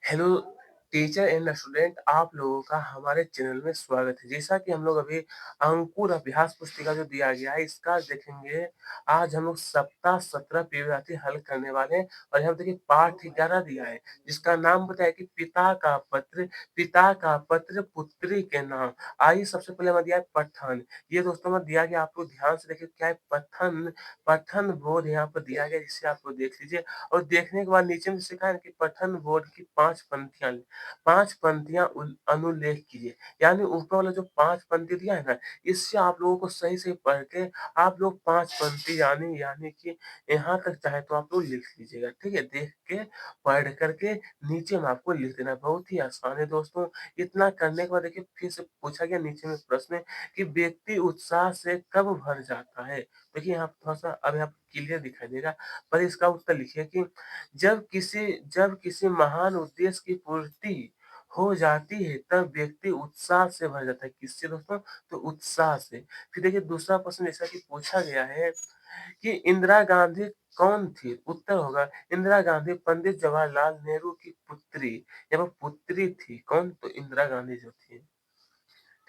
Hello teacher and student, आप लोगों का हमारे चैनल में स्वागत है। जैसा कि हम लोग अभी अंकुर अभ्यास पुस्तिका जो दिया गया है इसका देखेंगे। आज हम लोग सप्ताह 17 पीवीआरटी हल करने वाले हैं और यहाँ देखिए पाठ 11 दिया है जिसका नाम बताया कि पिता का पत्र पुत्री के नाम। आइए सबसे पहले हमें दिया है पठन। ये दोस्तों में दिया गया, आप लोग ध्यान से देखिए क्या है पठन। पठन बोध यहाँ पर दिया गया जिसे आप लोग देख लीजिए और देखने के बाद नीचे में लिखा है कि पठन बोर्ड की 5 पंक्तियाँ अनुल्लेख कीजिए। यानी ऊपर वाला जो 5 पंक्ति दिया है ना, इससे आप लोगों को सही-सही पढ़ के आप लोग 5 पंक्ति यानी यानी कि यहाँ तक चाहे तो आप लोग लिख लीजिएगा, ठीक है? देख के, पढ़ कर के नीचे में आपको लिख देना है। बहुत ही आसान है दोस्तों। इतना करने के बाद देखिए फिर से पूछा गया नीचे में प्रश्न कि व्यक्ति उत्साह से कब भर जाता है? देखिए यहाँ थोड़ा-सा अब यहाँ क्लियर दिखाई देगा, पर इसका उत्तर लिखिए कि जब किसी महान उद्देश्य की पूर्ति हो जाती है तब व्यक्ति उत्साह से भर जाता है। किससे दोस्तों? तो उत्साह से। फिर देखिए दूसरा प्रश्न जैसा कि पूछा गया है कि इंदिरा गांधी कौन थी? उत्तर होगा इंदिरा गांधी पंडित जवाहरलाल नेहरू की पुत्री या पुत्री थी। कौन? तो इंदिरा गांधी जो थी।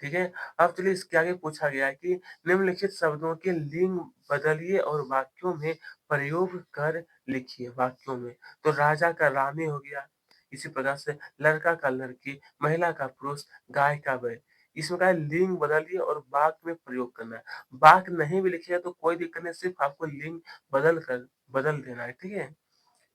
ठीक है? अब चलिए इसके आगे पूछा गया है कि निम्नलिखित शब्दों के लिंग बदलिए और वाक्यों में प्रयोग कर लिखिए वाक्यों में। तो राजा का रानी हो गया, इसी प्रकार से लड़का का लड़की, महिला का पुरुष, गाय का बैल। इसमें क्या है लिंग बदलिए और वाक्य में प्रयोग करना है। वाक्य नहीं भी लिखिएगा तो कोई दिक्कत नहीं, सिर्फ आपको लिंग बदल देना है, ठीक है?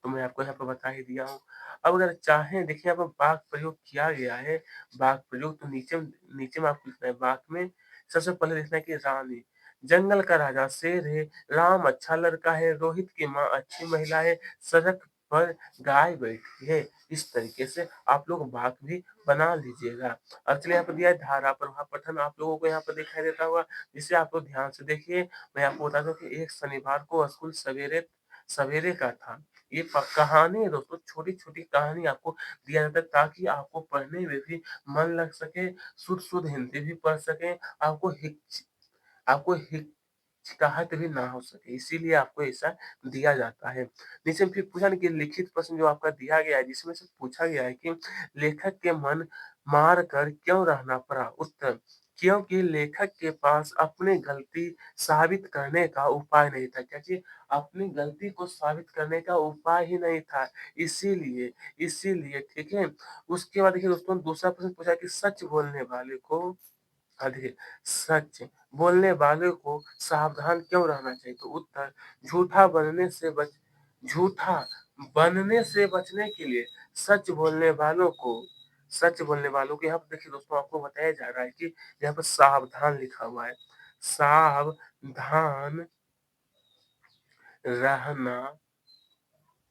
तो मैं आपको यहाँ पे बता ही दिया हूँ। अब अगर चाहें देखिए यहाँ पे वाक्य प्रयोग किया गया है, वाक्य प्रयोग तो नीचे में आपको लिखना है। वाक्य में सबसे पहले लिखना है कि रानी, जंगल का राजा शेर है, राम अच्छा लड़का है, रोहित की माँ अच्छी महिला है, सड़क पर गाय बैठी है। इस तरीके से आप लोग वाक्य भी बना लीजिएगा। अब चलिए यहाँ पे दिया है धारा प्रवाह पठन, आप लोगों को यहाँ पर दिखाई देता होगा, जिसे आप लोग ध्यान से देखिए। मैं आपको बता दूं कि एक शनिवार को स्कूल सवेरे सवेरे का था। ये कहानी है दोस्तों, छोटी-छोटी कहानी आपको दिया जाता है ताकि आपको पढ़ने में भी मन लग सके, शुद्ध-शुद्ध हिंदी भी पढ़ सकें, आपको हिचकिचाहट भी ना हो सके, इसीलिए आपको ऐसा दिया जाता है। नीचे में फिर पूछा ना कि लिखित प्रश्न जो आपका दिया गया है, जिसमें से पूछा गया है कि लेखक के मन मार कर क्यों रहना पड़ा? उत्तर, क्योंकि लेखक के पास अपनी गलती साबित करने का उपाय नहीं था। क्या चीज़? अपनी गलती को साबित करने का उपाय ही नहीं था, इसीलिए ठीक है? उसके बाद देखिए दोस्तों दूसरा प्रश्न पूछा कि सच बोलने वाले को देखिए सच बोलने वाले को सावधान क्यों रहना चाहिए? तो उत्तर, झूठा बनने से बचने के लिए सच बोलने वालों को यहाँ पे देखिए दोस्तों आपको बताया जा रहा है कि यहाँ पर सावधान लिखा हुआ है। सावधान रहना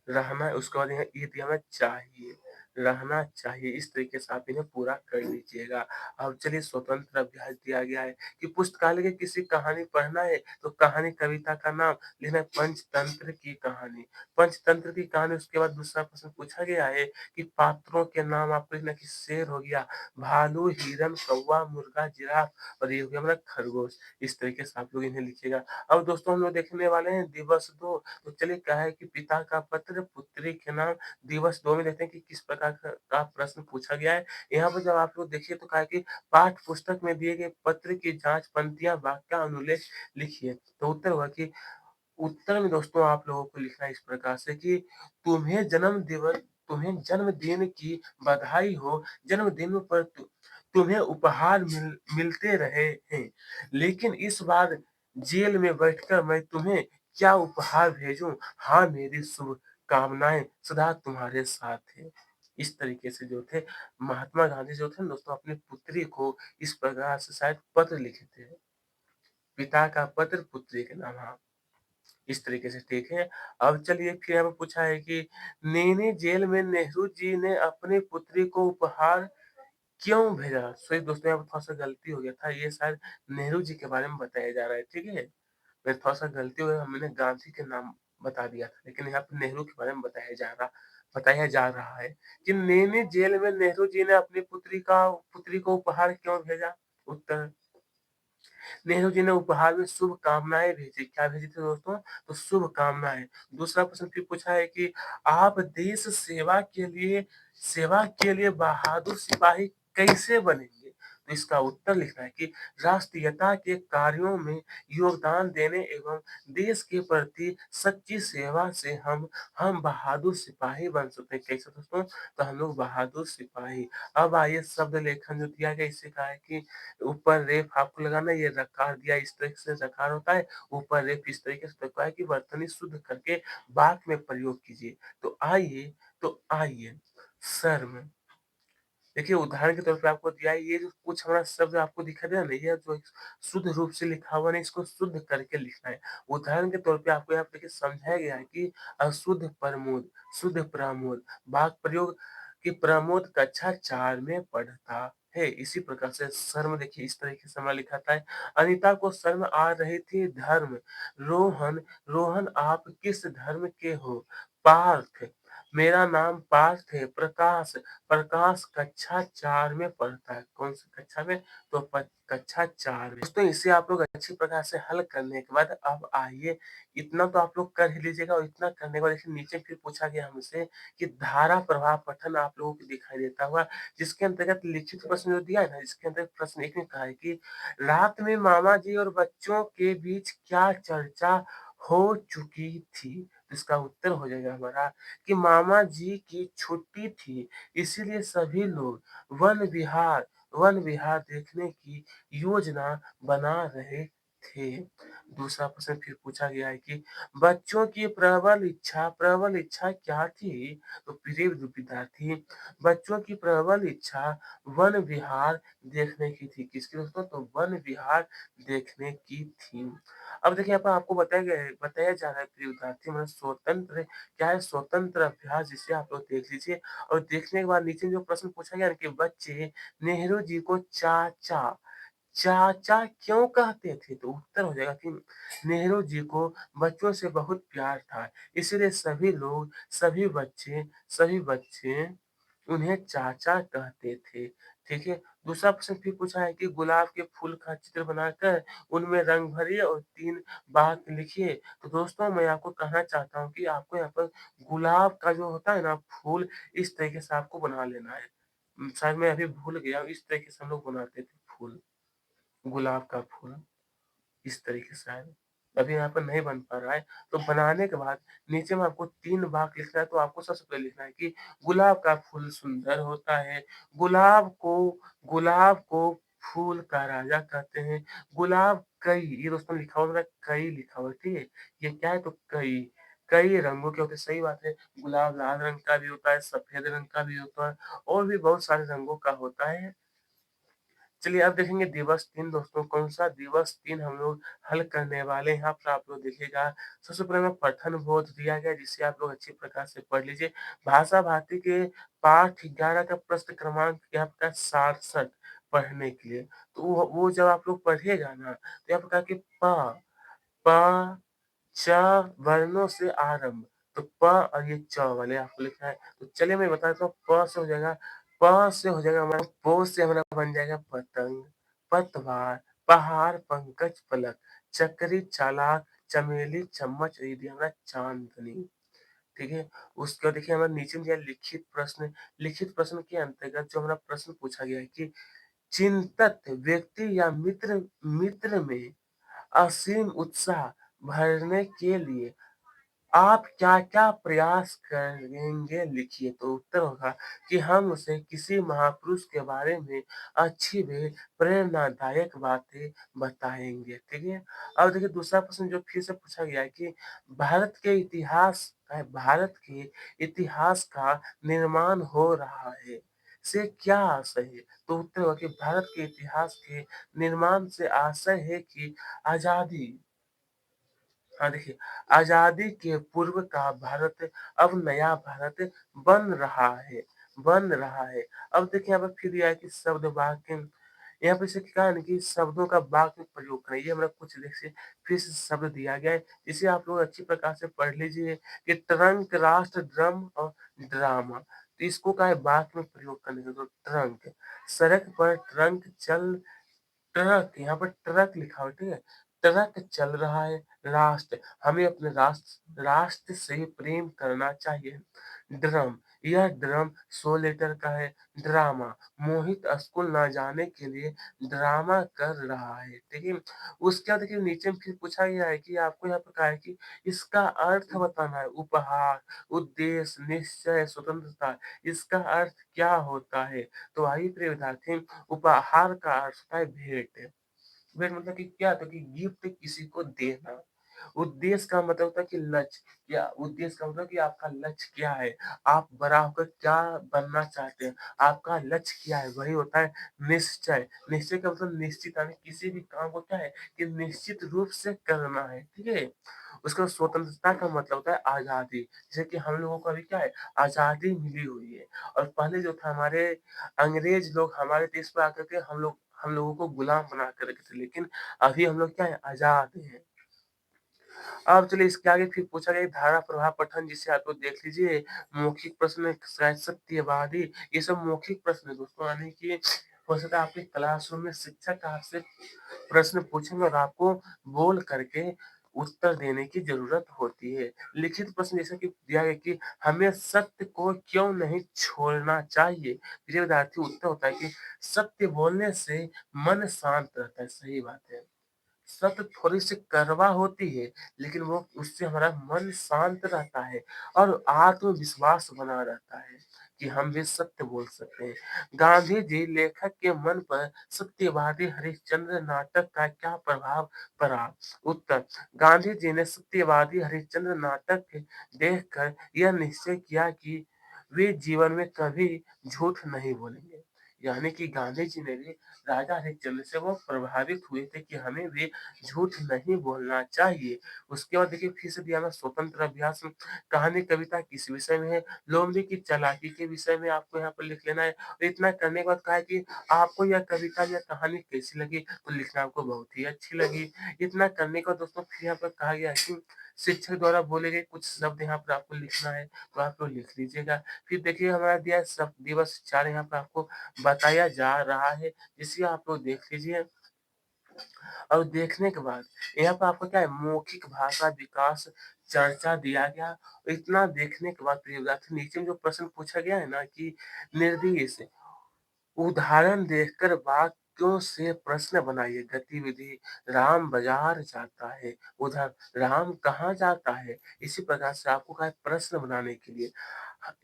रहना उसके बाद यहाँ ये दिया हुआ है चाहिए, रहना चाहिए। इस तरीके से आप इन्हें पूरा कर लीजिएगा। अब चलिए स्वतंत्र अभ्यास दिया गया है कि पुस्तकालय की किसी कहानी पढ़ना है तो कहानी कविता का नाम लिखना है पंचतंत्र की कहानी। पंचतंत्र की कहानी उसके बाद दूसरा प्रश्न पूछा गया है कि पात्रों के नाम आपको लिखना है कि शेर हो गया, भालू, हिरन, कौवा, मुर्गा, जिराफ और ये हो गया हमारा खरगोश। इस तरीके से आप लोग इन्हें लिखिएगा। अब दोस्तों हम लोग देखने वाले हैं दिवस 2। तो चलिए क्या है कि पिता का पत्र पुत्री के नाम। दिवस 2 में देखते हैं कि किस प्रकार का प्रश्न पूछा गया है। यहाँ पर जब आप लोग देखिए तो कहा है कि पाठ्य पुस्तक में दिए गए पत्र की जाँच पंक्तियाँ वाक्य अनुलेख लिखिए। तो उत्तर होगा कि उत्तर में दोस्तों आप लोगों को लिखना है इस प्रकार से कि तुम्हें तुम्हें जन्मदिन की बधाई हो। जन्मदिन पर तुम्हें उपहार मिलते रहे हैं, लेकिन इस बार जेल में बैठकर मैं तुम्हें क्या उपहार भेजूं? हाँ, मेरी शुभकामनाएं सदा तुम्हारे साथ है। इस तरीके से जो थे महात्मा गांधी जो थे ना दोस्तों अपनी पुत्री को इस प्रकार से शायद पत्र लिखे थे। पिता का पत्र पुत्री के नाम। हाँ, इस तरीके से ठीक है। अब चलिए फिर हमें पूछा है कि नैनी जेल में नेहरू जी ने अपनी पुत्री को उपहार क्यों भेजा? सॉरी दोस्तों यहाँ पे थोड़ा-सा गलती हो गया था। ये शायद नेहरू जी के बारे में बताया जा रहा है, ठीक है? मैं थोड़ा-सा गलती हो गया, मैंने गांधी के नाम बता दिया था, लेकिन यहाँ पे नेहरू के बारे में बताया जा रहा है कि नैनी जेल में नेहरू जी ने अपनी पुत्री को उपहार क्यों भेजा? उत्तर, नेहरू जी ने उपहार में शुभकामनाएँ भेजी। क्या भेजी थी दोस्तों? तो शुभकामनाएँ। दूसरा प्रश्न फिर पूछा है कि आप देश सेवा के लिए बहादुर सिपाही कैसे बनेंगे? तो इसका उत्तर लिखना है कि राष्ट्रीयता के कार्यों में योगदान देने एवं देश के प्रति सच्ची सेवा से हम बहादुर सिपाही बन सकते हैं। कैसे दोस्तों? तो हम लोग बहादुर सिपाही। अब आइए शब्द लेखन जो दिया गया इससे कहा है कि ऊपर रेफ आपको लगाना है, ये रकार दिया इस तरीके से रकार होता है, ऊपर रेफ इस तरीके से तो क्या है कि वर्तनी शुद्ध करके वाक्य में प्रयोग कीजिए। तो आइए शर्म देखिए उदाहरण के तौर पे आपको दिया है, ये जो कुछ हमारा शब्द आपको दिखाई दे रहा है ना, ये जो शुद्ध रूप से लिखा हुआ है इसको शुद्ध करके लिखना है। उदाहरण के तौर पे आपको यहाँ पे देखिए समझाया गया है कि अशुद्ध प्रमोद, शुद्ध प्रमोद, वाक्य प्रयोग कि प्रमोद कक्षा 4 में पढ़ता है। इसी प्रकार से शर्म देखिए इस तरीके से हमारा लिखा है। अनीता को शर्म आ रही थी धर्म। रोहन, रोहन आप किस धर्म के हो? पार्थ, मेरा नाम पार्थ है। प्रकाश, प्रकाश कक्षा 4 में पढ़ता है। कौन-सी कक्षा में? तो कक्षा 4 में। दोस्तों इसे आप लोग अच्छी प्रकार से हल करने के बाद अब आइए इतना तो आप लोग कर ही लीजिएगा और इतना करने के बाद देखिए नीचे फिर पूछा गया हमसे कि धारा प्रवाह पठन आप लोगों को दिखाई देता हुआ जिसके अंतर्गत लिखित प्रश्न जो दिया है ना, इसके अंतर्गत प्रश्न 1 में कहा है कि रात में मामा जी और बच्चों के बीच क्या चर्चा हो चुकी थी? तो इसका उत्तर हो जाएगा हमारा कि मामा जी की छुट्टी थी, इसीलिए सभी लोग वन विहार देखने की योजना बना रहे थे। दूसरा प्रश्न फिर पूछा गया है कि बच्चों की प्रबल इच्छा क्या थी? तो प्रिय विद्यार्थी, बच्चों की प्रबल इच्छा वन विहार देखने की थी। किसकी दोस्तों? तो वन विहार देखने की थी। अब देखिए यहाँ पर आपको बताया जा रहा है प्रिय विद्यार्थी मतलब स्वतंत्र क्या है स्वतंत्र अभ्यास जिसे आप लोग देख लीजिए और देखने के बाद नीचे जो प्रश्न पूछा गया ना कि बच्चे नेहरू जी को चाचा चाचा क्यों कहते थे? तो उत्तर हो जाएगा कि नेहरू जी को बच्चों से बहुत प्यार था, इसीलिए सभी बच्चे उन्हें चाचा कहते थे। ठीक है? दूसरा प्रश्न फिर पूछा है कि गुलाब के फूल का चित्र बनाकर उनमें रंग भरिए और 3 बात लिखिए। तो दोस्तों मैं आपको कहना चाहता हूँ कि आपको यहाँ पर गुलाब का जो होता है ना फूल, इस तरीके से आपको बना लेना है। शायद मैं अभी भूल गया, इस तरीके से हम लोग बनाते थे फूल, गुलाब का फूल। इस तरीके से आएगा। अभी यहाँ पर नहीं बन पा रहा है, तो बनाने के बाद नीचे में आपको 3 वाक्य लिखना है, तो आपको सबसे पहले लिखना है कि गुलाब का फूल सुंदर होता है, गुलाब को फूल का राजा कहते हैं, गुलाब कई ये दोस्तों लिखा हुआ है कई लिखा हुआ है, ठीक है? ये क्या है तो कई रंगों के होते हैं, सही बात है। गुलाब लाल रंग का भी होता है, सफेद रंग का भी होता है और भी बहुत सारे रंगों का होता है। चलिए अब देखेंगे दिवस 3 दोस्तों, कौन-सा दिवस 3 हम लोग हल करने वाले हैं, यहाँ पर आप लोग देखिएगा। सबसे पहले हमें पठन बोध दिया गया है, जिसे आप लोग अच्छी प्रकार से पढ़ लीजिए। भाषा भारती के पाठ 11 का प्रश्न क्रमांक यहाँ पे है 67 पढ़ने के लिए। तो वो जब आप लोग पढ़िएगा ना, तो यहाँ पे कहा कि प, च वर्णों से आरंभ, तो प और ये च वाले आपको लिखना है। तो चलिए मैं बता देता हूँ, प से हो जाएगा हमारा पो से हमारा बन जाएगा पतंग, पतवार, पहाड़, पंकज, पलक, चक्री, चालाक, चमेली, चम्मच और ये दिया हमारा चांदनी। ठीक है? उसके बाद देखिए हमारा नीचे में दिया लिखित प्रश्न के अंतर्गत जो हमारा प्रश्न पूछा गया है कि चिंतित व्यक्ति या मित्र में असीम उत्साह भरने के लिए आप क्या-क्या प्रयास करेंगे लिखिए। तो उत्तर होगा कि हम उसे किसी महापुरुष के बारे में अच्छी व प्रेरणादायक बातें बताएँगे, ठीक है? अब देखिए दूसरा प्रश्न जो फिर से पूछा गया है कि भारत के इतिहास का निर्माण हो रहा है, से क्या आशय है? तो उत्तर होगा कि भारत के इतिहास के निर्माण से आशय है कि आज़ादी हाँ, देखिए, आज़ादी के पूर्व का भारत अब नया भारत बन रहा है बन रहा है। अब देखिए यहाँ पे फिर दिया है कि शब्द वाक्य यहाँ पे जैसे क्या है ना कि शब्दों का वाक्य में प्रयोग करें। ये हमारा कुछ देखिए फिर से शब्द दिया गया है, जिसे आप लोग अच्छी प्रकार से पढ़ लीजिए कि ट्रंक, राष्ट्र, ड्रम और ड्रामा। तो इसको क्या है वाक्य में प्रयोग करने का तो ट्रंक, सड़क पर ट्रक, यहाँ पर ट्रक लिखा हुआ है, ठीक है? ट्रक चल रहा है, राष्ट्र, हमें अपने राष्ट्र से प्रेम करना चाहिए। ड्रम, यह ड्रम 100 लीटर का है। ड्रामा, मोहित स्कूल ना जाने के लिए ड्रामा कर रहा है, ठीक है? उसके बाद देखिए नीचे में फिर पूछा गया है कि आपको यहाँ पे कहा है कि इसका अर्थ बताना है। उपहार, उद्देश्य, निश्चय, स्वतंत्रता, इसका अर्थ क्या होता है? तो आइए प्रिय विद्यार्थी, उपहार का अर्थ होता है भेंट। भेंट मतलब कि क्या होता है कि गिफ्ट किसी को देना। उद्देश्य का मतलब होता है कि लक्ष्य, या उद्देश्य का मतलब कि आपका लक्ष्य क्या है? आप बड़ा होकर क्या बनना चाहते हैं? आपका लक्ष्य क्या है? वही होता है निश्चय। निश्चय का मतलब निश्चित, यानी किसी भी काम को क्या है कि निश्चित रूप से करना है, ठीक है? उसके बाद स्वतंत्रता का मतलब होता है आज़ादी। जैसे कि हम लोगों को अभी क्या है, आज़ादी मिली हुई है, और पहले जो था हमारे अंग्रेज लोग हमारे देश पे आकर के हम लोगों को गुलाम बना के रखे थे, लेकिन अभी हम लोग क्या है, आज़ाद हैं। अब चलिए इसके आगे फिर पूछा गया धारा प्रवाह पठन, जिसे आप लोग देख लीजिए। मौखिक प्रश्न, शायद सत्यवादी, ये सब मौखिक प्रश्न है दोस्तों, यानी कि हो सकता है आपके क्लासरूम में शिक्षक आपसे प्रश्न पूछेंगे और आपको बोल करके उत्तर देने की ज़रूरत होती है। लिखित प्रश्न जैसे कि दिया गया कि हमें सत्य को क्यों नहीं छोड़ना चाहिए? प्रिय विद्यार्थी, उत्तर होता है कि सत्य बोलने से मन शांत रहता है। सही बात है। सत्य थोड़ी-सी कड़वा होती है, लेकिन वो उससे हमारा मन शांत रहता है और आत्मविश्वास बना रहता है कि हम भी सत्य बोल सकते हैं। गांधी जी लेखक के मन पर सत्यवादी हरिश्चंद्र नाटक का क्या प्रभाव पड़ा? उत्तर, गांधी जी ने सत्यवादी हरिश्चंद्र नाटक देखकर यह निश्चय किया कि वे जीवन में कभी झूठ नहीं बोलेंगे। यानी कि गांधी जी ने भी राजा हरिश्चंद्र से वो प्रभावित हुए थे कि हमें भी झूठ नहीं बोलना चाहिए। उसके बाद देखिए फिर से दिया ना स्वतंत्र अभ्यास में, कहानी कविता किस विषय में है? लोमड़ी की चालाकी के विषय में आपको यहाँ पर लिख लेना है। और इतना करने के बाद कहा है कि आपको यह कविता या कहानी कैसी लगी? तो लिखना आपको बहुत ही अच्छी लगी। इतना करने के बाद दोस्तों फिर यहाँ पर कहा गया है कि शिक्षक द्वारा बोले गए कुछ शब्द यहाँ पर आपको लिखना है, तो आप लोग लिख लीजिएगा। फिर देखिए हमारा दिया है शब्द दिवस 4 यहाँ पर आपको बताया जा रहा है, जिसे आप लोग देख लीजिए। और देखने के बाद यहाँ पे आपको क्या है, मौखिक भाषा विकास चर्चा दिया गया। इतना देखने के बाद प्रिय विद्यार्थी नीचे में जो प्रश्न पूछा गया है ना कि निर्देश, उदाहरण देखकर वाक्यों से प्रश्न बनाइए। गतिविधि, राम बाजार जाता है। उधर राम कहाँ जाता है? इसी प्रकार से आपको कहा है प्रश्न बनाने के लिए।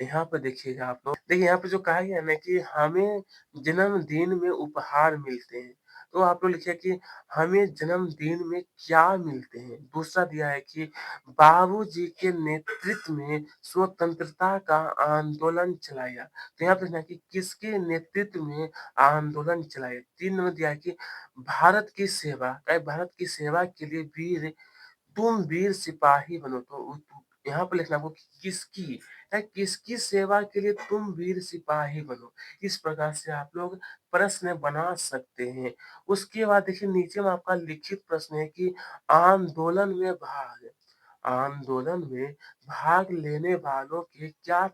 यहाँ पे देखिएगा आप लोग, देखिए यहाँ पे जो कहा गया है ना कि हमें जन्मदिन में उपहार मिलते हैं। तो आप लोग लिखिए कि हमें जन्मदिन में क्या मिलते हैं? दूसरा दिया है कि बाबूजी के नेतृत्व में स्वतंत्रता का आंदोलन चलाया। तो यहाँ पे ना कि किसके नेतृत्व में आंदोलन चलाया। 3 नंबर दिया है कि भारत की सेवा के लिए तुम वीर सिपाही बनो। तो यहाँ पे लिखना आपको कि किसकी है, किसकी सेवा के लिए तुम वीर सिपाही बनो। इस प्रकार से आप लोग प्रश्न बना सकते हैं। उसके बाद देखिए नीचे में आपका लिखित प्रश्न है कि आंदोलन में भाग लेने वालों के क्या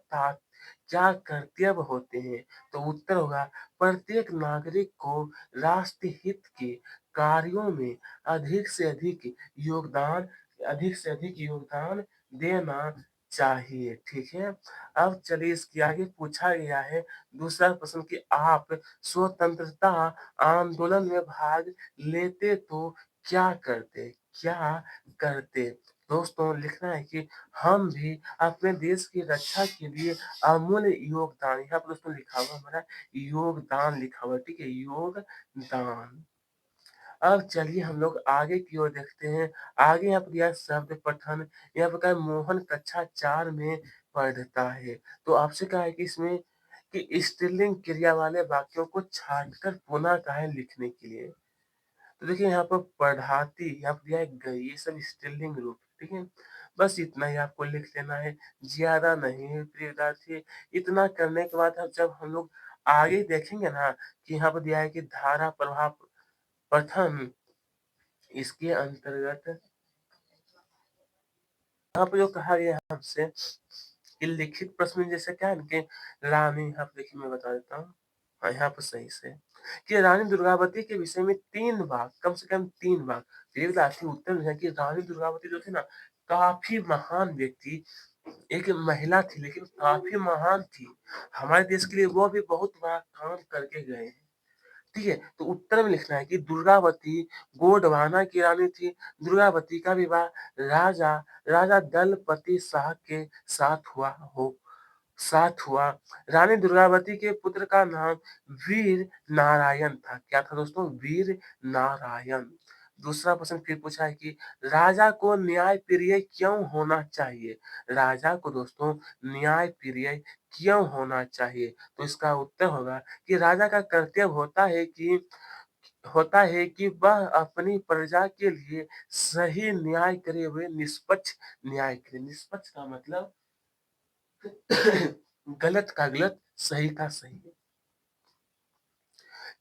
कर्तव्य होते हैं? तो उत्तर होगा प्रत्येक नागरिक को राष्ट्र हित के कार्यों में अधिक से अधिक योगदान अधिक से अधिक योगदान देना चाहिए, ठीक है? अब चलिए इसके आगे पूछा गया है दूसरा प्रश्न कि आप स्वतंत्रता आंदोलन में भाग लेते तो क्या करते? क्या करते? दोस्तों लिखना है कि हम भी अपने देश की रक्षा के लिए अमूल्य योगदान, यहाँ पर दोस्तों लिखा हुआ हमारा योगदान लिखा हुआ है, ठीक है? योगदान। अब चलिए हम लोग आगे की ओर देखते हैं। आगे यहाँ पर दिया है शब्द पठन। यहाँ पर कहा है मोहन कक्षा 4 में पढ़ता है। तो आपसे कहा है कि इसमें कि स्त्रीलिंग क्रिया वाले वाक्यों को छाँटकर पुनः कहा है लिखने के लिए। तो देखिए यहाँ पर पढ़ाती, यहाँ पर दिया है गई, ये सब स्त्रीलिंग रूप, ठीक है? बस इतना ही आपको लिख लेना है, ज़्यादा नहीं प्रिय विद्यार्थी। इतना करने के बाद अब जब हम लोग आगे देखेंगे ना कि यहाँ पर दिया है कि धारा प्रवाह पठन, इसके अंतर्गत यहाँ पे जो कहा गया है हमसे कि लिखित प्रश्न में जैसे क्या है ना कि रानी, यहाँ पे देखिए मैं बता देता हूँ। हाँ, यहाँ पर सही से कि रानी दुर्गावती के विषय में 3 बार, कम से कम 3 बार देवदासी उत्तर है कि रानी दुर्गावती जो थी ना, काफ़ी महान व्यक्ति, एक महिला थी लेकिन काफ़ी महान थी। हमारे देश के लिए वो भी बहुत बड़ा काम करके गए हैं। ठीक है? तो उत्तर में लिखना है कि दुर्गावती गोंडवाना की रानी थी। दुर्गावती का विवाह राजा राजा दलपति शाह के साथ हुआ। रानी दुर्गावती के पुत्र का नाम वीर नारायण था। क्या था दोस्तों? वीर नारायण। दूसरा प्रश्न फिर पूछा है कि राजा को न्याय प्रिय क्यों होना चाहिए? राजा को दोस्तों न्याय प्रिय क्यों होना चाहिए? तो इसका उत्तर होगा कि राजा का कर्तव्य होता है कि वह अपनी प्रजा के लिए सही न्याय करे हुए निष्पक्ष न्याय करे। निष्पक्ष का मतलब गलत का गलत, सही का सही।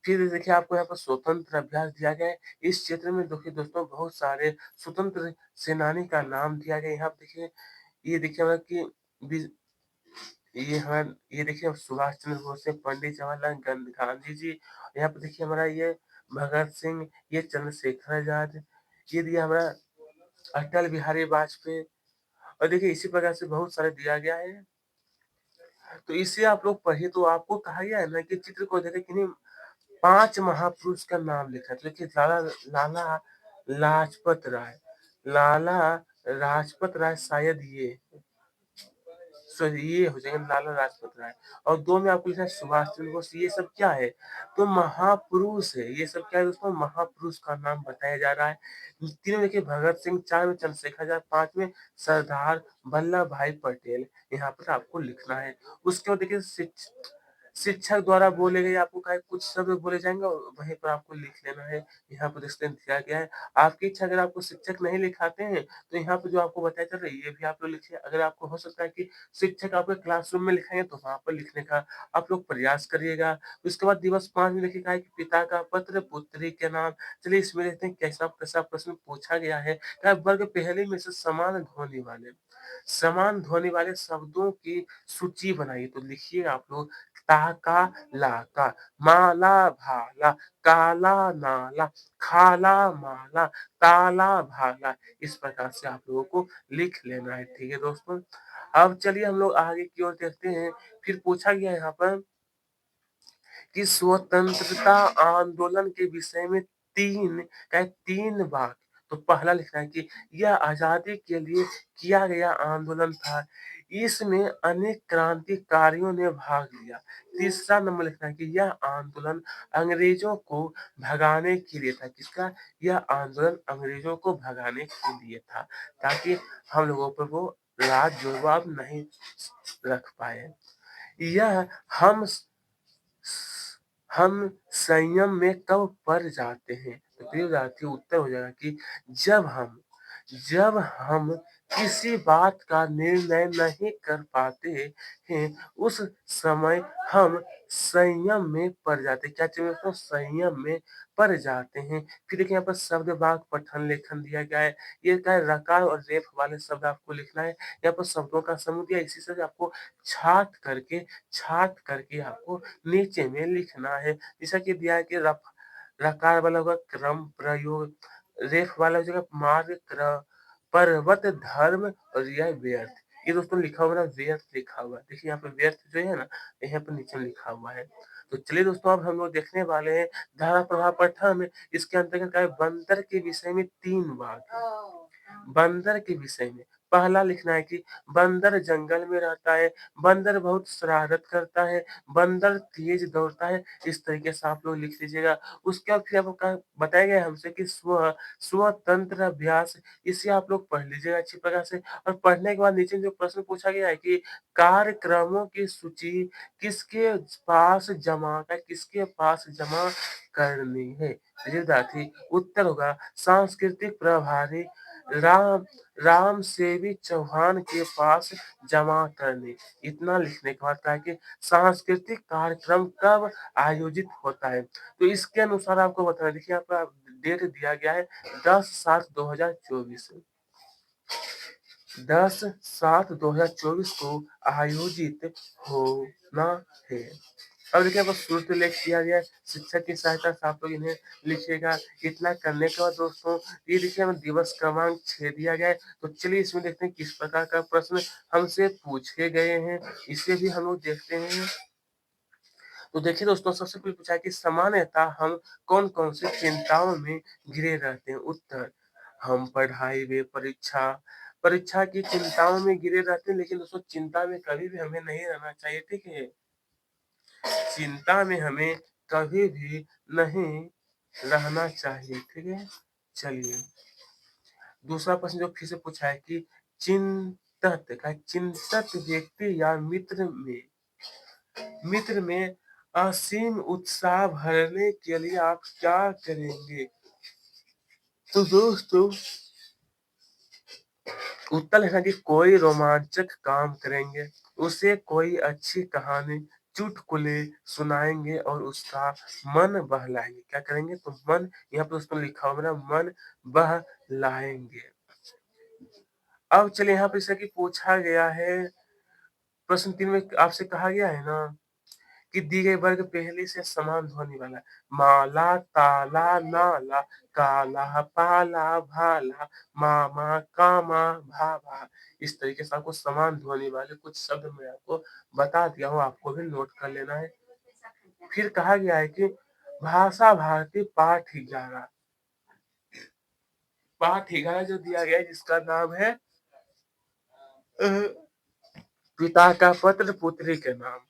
फिर देखिए आपको यहाँ पर स्वतंत्र अभ्यास दिया गया है। इस क्षेत्र में देखिए दोस्तों बहुत सारे स्वतंत्र सेनानी का नाम दिया गया है। यहाँ पे देखिए ये देखिए हमारा कि बि ये देखिए सुभाष चंद्र बोस है, पंडित जवाहरलाल गांधी जी। यहाँ पे देखिए हमारा ये भगत सिंह, ये चंद्रशेखर आजाद, ये दिया हमारा अटल बिहारी वाजपेयी। और देखिए इसी प्रकार से बहुत सारे दिया गया है। तो इसे आप लोग पढ़िए तो आपको कहा गया है ना कि चित्र को देखें किन्हीं 5 महापुरुष का नाम लिखा है। तो देखिए लाला लाजपत राय, लाला लाजपत राय शायद ये सॉरी ये हो जाएगा लाला लाजपत राय। और 2 में आपको लिखना है सुभाष चंद्र बोस। ये सब क्या है? तो महापुरुष है। ये सब क्या है दोस्तों? महापुरुष का नाम बताया जा रहा है। 3 में देखिए भगत सिंह, 4 में चंद्रशेखर आजाद, 5 में सरदार वल्लभ भाई पटेल। यहाँ पर आपको लिखना है। उसके बाद देखिए शिक्षक द्वारा बोले गए आपको कहा है कुछ शब्द बोले जाएँगे और वहीं पर आपको लिख लेना है। यहाँ पर इसलिए दिया गया है। आपकी इच्छा अगर आपको शिक्षक नहीं लिखाते हैं, तो यहाँ पे जो आपको बताया चल रहा है, ये भी आप लोग लिखिए। अगर आपको हो सकता है कि शिक्षक आपके क्लासरूम में लिखाएँगे, तो वहाँ पर लिखने का आप लोग प्रयास करिएगा। उसके बाद दिवस 5 में देखिए कहा है कि पिता का पत्र, पुत्री के नाम। चलिए इसमें देखते हैं कैसा-कैसा प्रश्न पूछा गया है। क्या वर्ग पहले में से समान ध्वनि वाले शब्दों की सूची बनाइए। तो लिखिए आप लोग ताका लाका, माला भाला, काला नाला, खाला माला, ताला भाला। इस प्रकार से आप लोगों को लिख लेना है। ठीक है दोस्तों? अब चलिए हम लोग आगे की ओर देखते हैं। फिर पूछा गया यहाँ पर कि स्वतंत्रता आंदोलन के विषय में 3 बात। तो पहला लिखना है कि यह आज़ादी के लिए किया गया आंदोलन था। इसमें अनेक क्रांतिकारियों ने भाग लिया। तीसरा नंबर लिखना है कि यह आंदोलन अंग्रेजों को भगाने के लिए था। किसका? यह आंदोलन अंग्रेजों को भगाने के लिए था, ताकि हम लोगों पर वो राज जो है वो अब नहीं रख पाए। यह हम हम संयम में कब पड़ जाते हैं? तो प्रिय विद्यार्थी उत्तर हो जाएगा कि जब हम जब हम किसी बात का निर्णय नहीं कर पाते हैं, उस समय हम संयम में पड़ जाते हैं। क्या चाहिए दोस्तों? संयम में पड़ जाते हैं। फिर देखिए यहाँ पर शब्द भाग पठन लेखन दिया गया है। ये क्या है? रकार और रेफ वाले शब्द आपको लिखना है। यहाँ पर शब्दों का समूह दिया है, इसी से आपको छाट करके आपको नीचे में लिखना है। जैसा कि दिया है कि रकार वाला होगा क्रम प्रयोग, रेफ वाला हो जाएगा मार्ग पर्वत धर्म और यह व्यर्थ। ये दोस्तों लिखा हुआ है ना, व्यर्थ लिखा हुआ है। देखिए यहाँ पे व्यर्थ जो है ना, यहाँ पर नीचे लिखा हुआ है। तो चलिए दोस्तों अब हम लोग देखने वाले हैं धारा प्रवाह पठन। इसके अंतर्गत क्या है? बंदर के विषय में 3 बात है। बंदर के विषय में पहला लिखना है कि बंदर जंगल में रहता है, बंदर बहुत शरारत करता है, बंदर तेज दौड़ता है। इस तरीके से आप लोग लिख लीजिएगा। उसके बाद फिर आपको बताया गया है हमसे कि स्वतंत्र अभ्यास, इसे आप लोग पढ़ लीजिएगा अच्छी प्रकार से। और पढ़ने के बाद नीचे जो प्रश्न पूछा गया है कि कार्यक्रमों की सूची किसके पास जमा करनी है? तो ये विद्यार्थी उत्तर होगा सांस्कृतिक प्रभारी राम राम सेवी चौहान के पास जमा करने। इतना लिखने के बाद क्या है कि सांस्कृतिक कार्यक्रम कब आयोजित होता है? तो इसके अनुसार आपको बताना है। देखिए यहाँ पर डेट दिया गया है 10/7/2024। 10/7/2024 को आयोजित होना है। अब देखिए आपको शुरू से लेख दिया गया है, शिक्षक की सहायता से आप लोग इन्हें लिखिएगा। इतना करने के बाद दोस्तों ये देखिए हमें दिवस क्रमांक 6 दिया गया है। तो चलिए इसमें देखते हैं किस प्रकार का प्रश्न हमसे पूछे गए हैं, इसे भी हम लोग देखते हैं। तो देखिए दोस्तों सबसे पहले पूछा है कि सामान्यतः हम कौन-कौन सी चिंताओं में घिरे रहते हैं? उत्तर, हम पढ़ाई में परीक्षा परीक्षा की चिंताओं में घिरे रहते हैं, लेकिन दोस्तों चिंता में कभी भी हमें नहीं रहना चाहिए, ठीक है? चिंता में हमें कभी भी नहीं रहना चाहिए, ठीक है? चलिए, दूसरा प्रश्न जो फिर से पूछा है कि चिंतत व्यक्ति या मित्र में असीम उत्साह भरने के लिए आप क्या करेंगे? तो दोस्तों उत्तर लिखा कि कोई रोमांचक काम करेंगे, उसे कोई अच्छी कहानी, चुटकुले सुनाएँगे और उसका मन बहलाएँगे। क्या करेंगे? तो मन यहाँ पे उसमें लिखा हुआ है ना मन बहलाएँगे। अब चलिए यहाँ पे जैसा कि पूछा गया है, प्रश्न 3 में आपसे कहा गया है ना कि दी गई वर्ग पहले से समान ध्वनि वाला है। माला, ताला, नाला, काला, पाला, भाला, मामा, कामा, भाभा। इस तरीके से आपको समान ध्वनि वाले कुछ शब्द मैं आपको बता दिया हूँ, आपको भी नोट कर लेना है। फिर कहा गया है कि भाषा भारती पाठ 11 जो दिया गया है जिसका नाम है अ, पिता का पत्र पुत्री के नाम।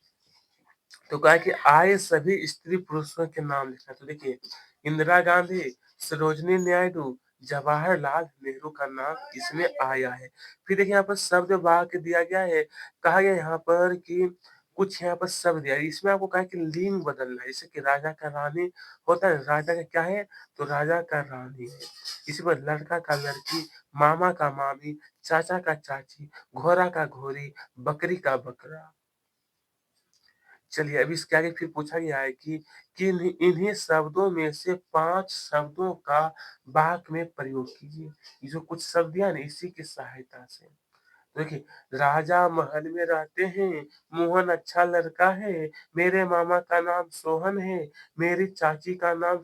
तो कहा कि आए सभी स्त्री पुरुषों के नाम लिखना। तो देखिए इंदिरा गांधी, सरोजिनी नायडू, जवाहरलाल नेहरू का नाम इसमें आया है। फिर देखिए यहाँ पर शब्द वाक्य दिया गया है। कहा गया यहाँ पर कि कुछ यहाँ पर शब्द दिया है। इसमें आपको कहा है कि लिंग बदलना है। जैसे कि राजा का रानी होता है, राजा का क्या है? तो राजा का रानी है। इसी पर लड़का का लड़की, मामा का मामी, चाचा का चाची, घोड़ा का घोड़ी, बकरी का बकरा। चलिए, अभी इसके आगे फिर पूछा गया है कि इन्हीं शब्दों में से 5 शब्दों का वाक्य में प्रयोग कीजिए। ये जो कुछ शब्द दिया है ना इसी की सहायता से। देखिए, राजा महल में रहते हैं, मोहन अच्छा लड़का है, मेरे मामा का नाम सोहन है, मेरी चाची का नाम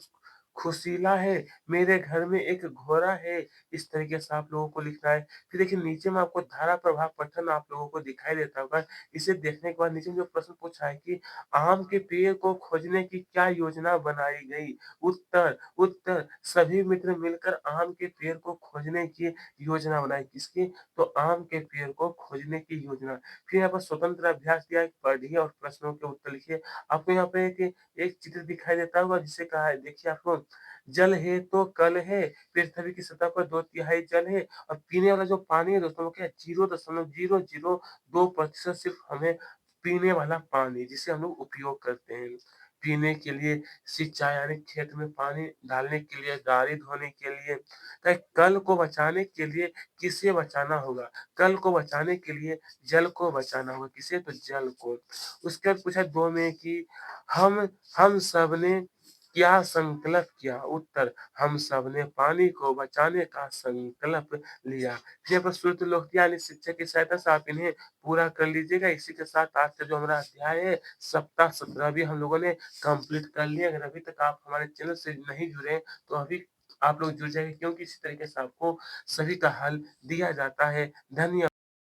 खुशीला है, मेरे घर में एक घोड़ा है। इस तरीके से आप लोगों को लिखना है। फिर देखिए नीचे में आपको धारा प्रभाव पठन आप लोगों को दिखाई देता होगा। इसे देखने के बाद नीचे में जो प्रश्न पूछा है कि आम के पेड़ को खोजने की क्या योजना बनाई गई? उत्तर सभी मित्र मिलकर आम के पेड़ को खोजने की योजना बनाई। किसकी? तो आम के पेड़ को खोजने की योजना। फिर यहाँ पर स्वतंत्र अभ्यास दिया है, पढ़िए और प्रश्नों के उत्तर लिखिए। आपको यहाँ पे एक एक चित्र दिखाई देता होगा जिसे कहा है देखिए आपको, जल है तो कल है, पृथ्वी की सतह पर 2/3 जल है और पीने वाला जो पानी है दोस्तों वो क्या है 0.002% सिर्फ हमें पीने वाला पानी जिसे हम लोग उपयोग करते हैं। पीने के लिए, सिंचाई यानी खेत में पानी डालने के लिए, गाड़ी धोने के लिए, कल को बचाने के लिए किसे बचाना होगा? कल को बचाने के लिए जल को बचाना होगा। किसे? तो जल को। उसके बाद पूछा 2 में कि हम हम सब ने क्या संकल्प किया? उत्तर, हम सब ने पानी को बचाने का संकल्प लिया। फिर प्रस्तुत यानी शिक्षक की सहायता से आप इन्हें पूरा कर लीजिएगा। इसी के साथ आज का जो हमारा अध्याय है सप्ताह 17 भी हम लोगों ने कंप्लीट कर लिया। अगर अभी तक आप हमारे चैनल से नहीं जुड़े हैं तो अभी आप लोग जुड़ जाइए क्योंकि इसी तरीके से आपको सभी का हल दिया जाता है। धन्य